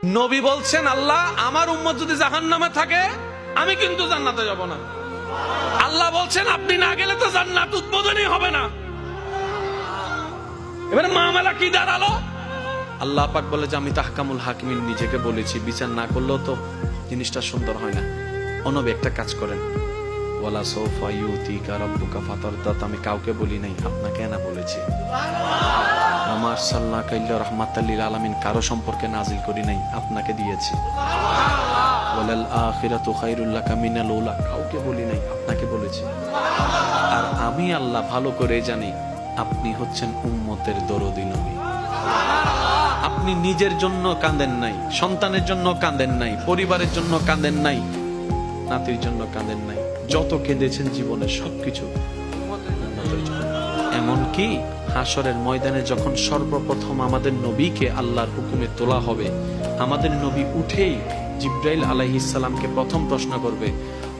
নবী বলছেন, আল্লাহ আমার উম্মত যদি জাহান্নামে থাকে আমি কিন্তু জান্নাতে যাব না। আল্লাহ বলছেন আপনি না গেলে তো জান্নাত উদ্বোধনই হবে না। এবারে মামলা কি দাঁড়ালো? আল্লাহ পাক বলে যে আমি তাহকামুল হাকিমিন নিজেকে বলেছি, বিচার না করলেও তো জিনিসটা সুন্দর হয় না। অনবী একটা কাজ করেন, ওয়ালা সাউফা ইউতিকা রাব্বুকা ফাতারদা, আমি কাউকে বলি নাই, আপনাকে না বলেছি। আমার সাল্লাল্লাহু আলাইহি রাহমাতাল লিল আলামিন কারো সম্পর্কে নাজিল করি নাই, আপনাকে দিয়েছি। ওয়ালাল আখিরাতু খায়রুল লাকা মিনাল উলা, কাউকে বলি নাই, আপনাকে বলেছি। আর আমি আল্লাহ ভালো করে জানি আপনি হচ্ছেন উম্মতের দরদী নবী। আপনি নিজের জন্য কাঁদেন নাই, সন্তানের জন্য কাঁদেন নাই, পরিবারের জন্য কাঁদেন নাই, নাতির জন্য কাঁদেন নাই, যত কেঁদেছেন জীবনে সবকিছু এমনকি হাসরের ময়দানে যখন সর্বপ্রথম আমাদের নবীকে আল্লাহর হুকুমে তোলা হবে, আমাদের নবী উঠেই জিব্রাইল আলাইহিস সালামকে প্রথম প্রশ্ন করবে,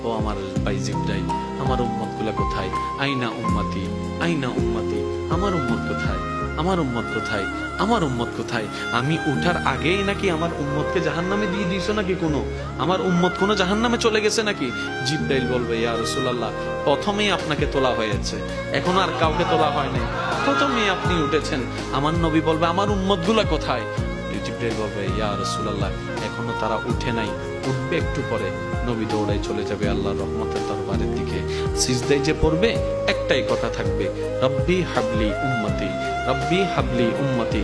ও আমার ভাই জিব্রাইল, আমার উম্মত গুলা কোথায়? আইনা উম্মতি, আইনা উম্মতি, আমার উম্মত কোথায়? আমার উম্মত কোথায়? আমার উম্মত কোথায়? আমি উঠার আগেই নাকি আমার উম্মতকে জাহান্নামে দিয়ে দিয়েছো নাকি? আমার উম্মত কোনো জাহান্নামে চলে গেছে নাকি? জিব্রাইল বলবে, ইয়া রাসূলুল্লাহ, প্রথমেই আপনাকে তোলা হয়েছে, এখন আর কাউকে তোলা হয় নাই, প্রথমেই আপনি উঠেছেন। আমার নবী বলবে, আমার উম্মত গুলা কোথায়? জিব্রাইল বলবে, ইয়া রাসূলুল্লাহ, এখনো তারা উঠে নাই, উঠবে একটু পরে। নবী দৌড়াই চলে যাবে আল্লাহর রহমতের দরবারের দিকে। সিজদায় যে পড়বে একটাই কথা থাকবে, রব্বি হাবলি উম্মতি, রব্বি হাবলি উম্মতি।